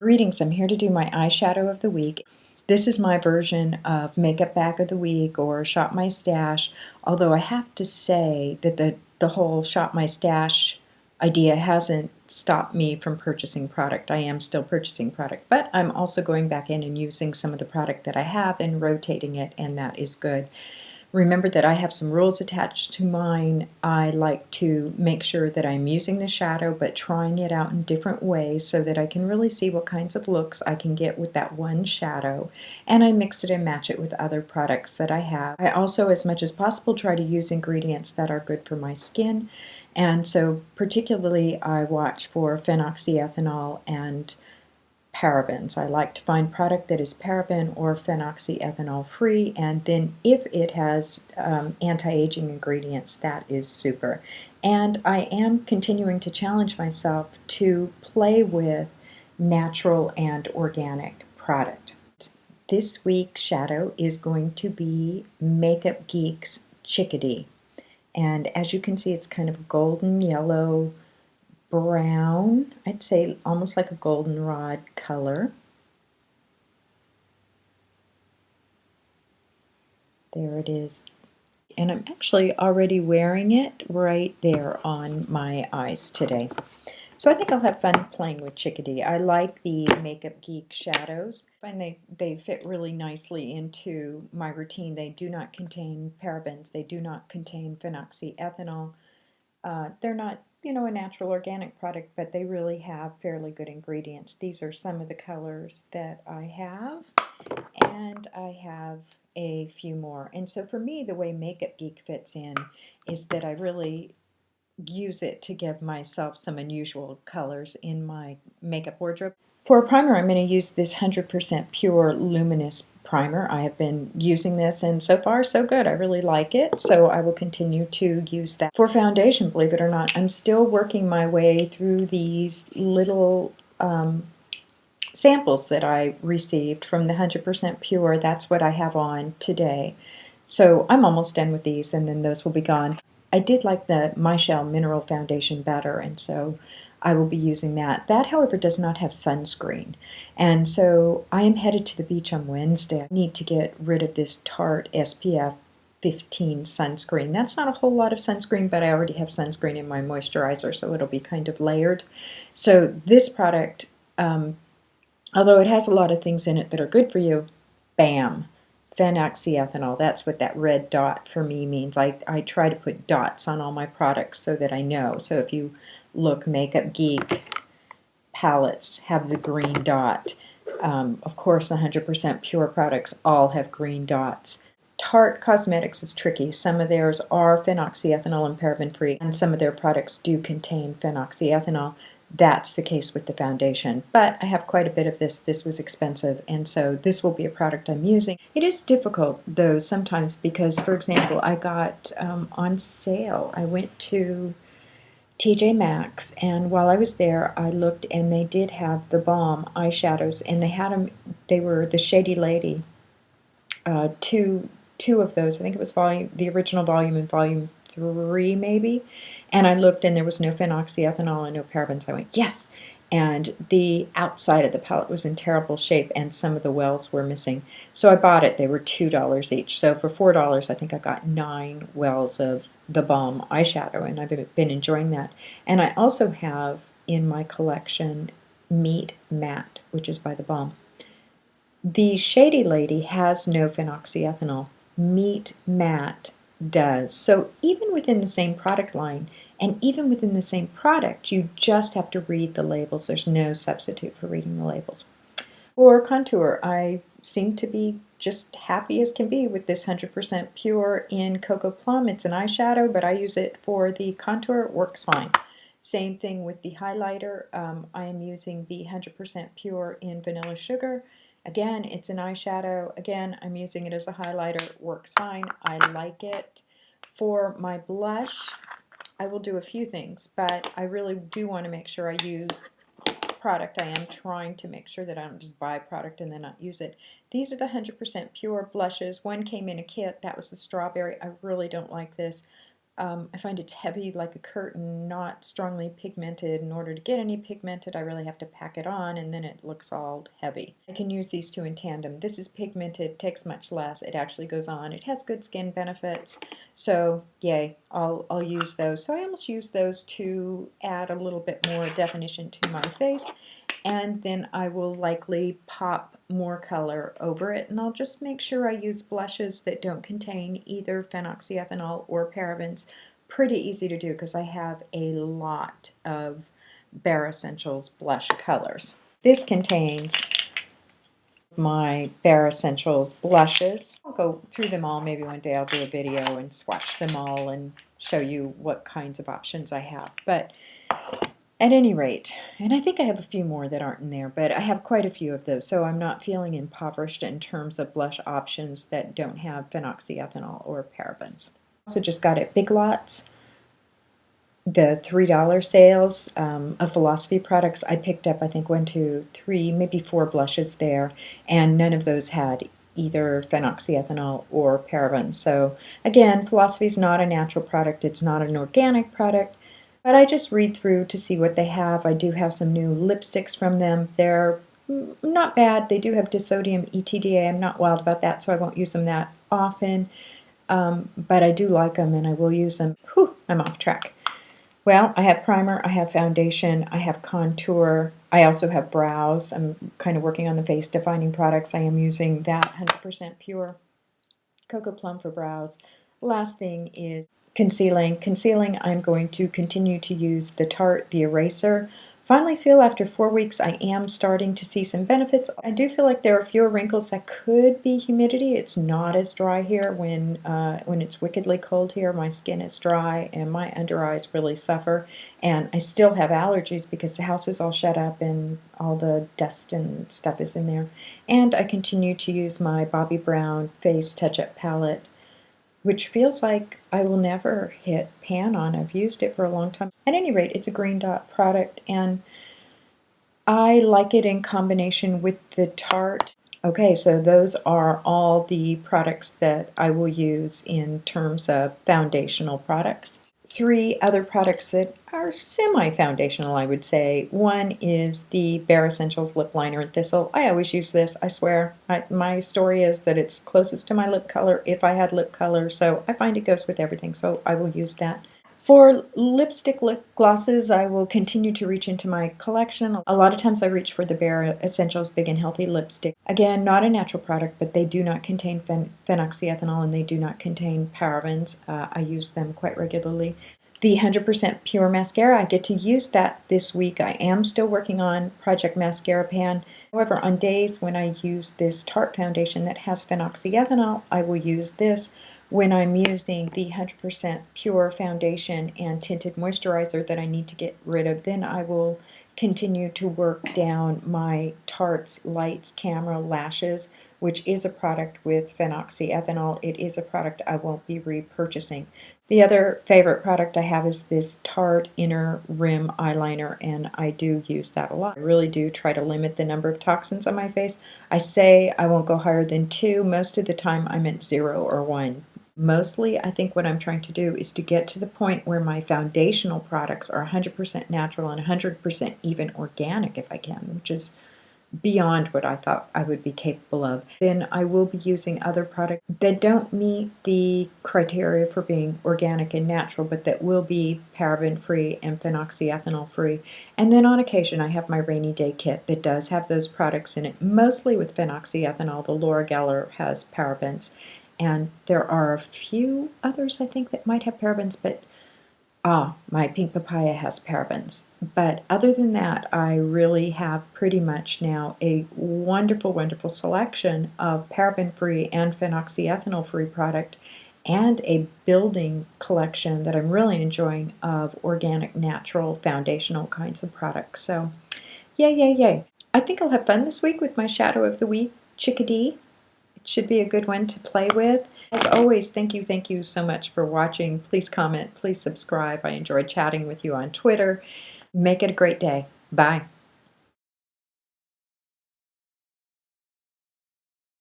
Greetings, I'm here to do my eyeshadow of the week. This is my version of makeup bag of the week or shop my stash, although I have to say that the whole shop my stash idea hasn't stopped me from purchasing product. I am still purchasing product, but I'm also going back in and using some of the product that I have and rotating it, and that is good. Remember that I have some rules attached to mine. I like to make sure that I'm using the shadow but trying it out in different ways so that I can really see what kinds of looks I can get with that one shadow, and I mix it and match it with other products that I have. I also, as much as possible, try to use ingredients that are good for my skin, and so particularly I watch for phenoxyethanol and parabens. I like to find product that is paraben or phenoxyethanol-free, and then if it has anti-aging ingredients, that is super. And I am continuing to challenge myself to play with natural and organic product. This week's shadow is going to be Makeup Geek's Chickadee. And as you can see, it's kind of golden yellow brown, I'd say almost like a goldenrod color. There it is. And I'm actually already wearing it right there on my eyes today. So I think I'll have fun playing with Chickadee. I like the Makeup Geek shadows, and they fit really nicely into my routine. They do not contain parabens. They do not contain phenoxyethanol. They're not, a natural organic product, but they really have fairly good ingredients. These are some of the colors that I have, and I have a few more. And so for me, the way Makeup Geek fits in is that I really use it to give myself some unusual colors in my makeup wardrobe. For a primer, I'm going to use this 100% pure luminous primer. I have been using this, and so far so good. I really like it, so I will continue to use that. For foundation, believe it or not, I'm still working my way through these little samples that I received from the 100% pure. That's what I have on today. So I'm almost done with these, and then those will be gone. I did like the My Shell Mineral Foundation better, and so I will be using that. That, however, does not have sunscreen. And so I am headed to the beach on Wednesday. I need to get rid of this Tarte SPF 15 sunscreen. That's not a whole lot of sunscreen, but I already have sunscreen in my moisturizer, so it'll be kind of layered. So this product, although it has a lot of things in it that are good for you, bam, phenoxyethanol. That's what that red dot for me means. I try to put dots on all my products so that I know. So if you look, Makeup Geek palettes have the green dot. Of course, 100% pure products all have green dots. Tarte Cosmetics is tricky. Some of theirs are phenoxyethanol and paraben-free, and some of their products do contain phenoxyethanol. That's the case with the foundation, but I have quite a bit of this. This was expensive, and so this will be a product I'm using. It is difficult, though, sometimes because, for example, I got on sale. I went to TJ Maxx, and while I was there, I looked, and they did have the Balm eyeshadows, and they had them. They were the Shady Lady, two of those. I think it was the original volume and volume 3 maybe. And I looked, and there was no phenoxyethanol and no parabens. I went, yes! And the outside of the palette was in terrible shape, and some of the wells were missing. So I bought it. They were $2 each. So for $4, I think I got 9 wells of the Balm eyeshadow, and I've been enjoying that. And I also have in my collection Meet Matte, which is by the Balm. The Shady Lady has no phenoxyethanol. Meet Matte does. So even within the same product line, and even within the same product, you just have to read the labels. There's no substitute for reading the labels. For contour, I seem to be just happy as can be with this 100% pure in Cocoa Plum. It's an eyeshadow, but I use it for the contour. It works fine. Same thing with the highlighter. I am using the 100% pure in Vanilla Sugar. Again, it's an eyeshadow. Again, I'm using it as a highlighter. It works fine. I like it. For my blush, I will do a few things, but I really do want to make sure I use product. I am trying to make sure that I don't just buy product and then not use it. These are the 100% pure blushes. One came in a kit. That was the strawberry. I really don't like this. I find it's heavy like a curtain, not strongly pigmented. In order to get any pigmented, I really have to pack it on, and then it looks all heavy. I can use these two in tandem. This is pigmented, takes much less. It actually goes on. It has good skin benefits, so yay, I'll use those. So I almost use those to add a little bit more definition to my face, and then I will likely pop more color over it, and I'll just make sure I use blushes that don't contain either phenoxyethanol or parabens. Pretty easy to do because I have a lot of Bare Essentials blush colors. This contains my Bare Essentials blushes. I'll go through them all. Maybe one day I'll do a video and swatch them all and show you what kinds of options I have. But at any rate, and I think I have a few more that aren't in there, but I have quite a few of those, so I'm not feeling impoverished in terms of blush options that don't have phenoxyethanol or parabens. Also just got at Big Lots the $3 sales of Philosophy products. I picked up, I think, 1, 2, 3, maybe 4 blushes there, and none of those had either phenoxyethanol or parabens. So again, Philosophy is not a natural product, it's not an organic product, but I just read through to see what they have. I do have some new lipsticks from them. They're not bad. They do have disodium ETDA. I'm not wild about that, so I won't use them that often. But I do like them, and I will use them. Whew, I'm off track. Well, I have primer, I have foundation, I have contour. I also have brows. I'm kind of working on the face defining products. I am using that 100% pure Cocoa Plum for brows. Last thing is concealing. Concealing, I'm going to continue to use the Tarte, the eraser. Finally feel after 4 weeks I am starting to see some benefits. I do feel like there are fewer wrinkles. That could be humidity. It's not as dry here when it's wickedly cold here. My skin is dry and my under eyes really suffer. And I still have allergies because the house is all shut up and all the dust and stuff is in there. And I continue to use my Bobbi Brown Face Touch-Up Palette, which feels like I will never hit pan on. I've used it for a long time. At any rate, it's a green dot product, and I like it in combination with the Tarte. Okay, so those are all the products that I will use in terms of foundational products. 3 other products that are semi-foundational, I would say. One is the Bare Essentials Lip Liner in Thistle. I always use this, I swear. My story is that it's closest to my lip color if I had lip color, so I find it goes with everything, so I will use that. For lipstick lip glosses, I will continue to reach into my collection. A lot of times I reach for the Bare Essentials Big and Healthy Lipstick. Again, not a natural product, but they do not contain phenoxyethanol and they do not contain parabens. I use them quite regularly. The 100% pure mascara, I get to use that this week. I am still working on Project Mascara Pan. However, on days when I use this Tarte foundation that has phenoxyethanol, I will use this. When I'm using the 100% pure foundation and tinted moisturizer that I need to get rid of, then I will continue to work down my Tarte's Lights Camera Lashes, which is a product with phenoxyethanol. It is a product I won't be repurchasing. The other favorite product I have is this Tarte Inner Rim Eyeliner, and I do use that a lot. I really do try to limit the number of toxins on my face. I say I won't go higher than 2. Most of the time I'm at 0 or 1. Mostly, I think what I'm trying to do is to get to the point where my foundational products are 100% natural and 100% even organic if I can, which is beyond what I thought I would be capable of. Then I will be using other products that don't meet the criteria for being organic and natural, but that will be paraben-free and phenoxyethanol-free. And then on occasion I have my rainy day kit that does have those products in it, mostly with phenoxyethanol. The Laura Geller has parabens. And there are a few others, I think, that might have parabens, but my pink papaya has parabens. But other than that, I really have pretty much now a wonderful, wonderful selection of paraben-free and phenoxyethanol-free product and a building collection that I'm really enjoying of organic, natural, foundational kinds of products. So, yay, yay, yay. I think I'll have fun this week with my Shadow of the Week Chickadee. It should be a good one to play with. As always, thank you so much for watching. Please comment, please subscribe. I enjoyed chatting with you on Twitter. Make it a great day. Bye.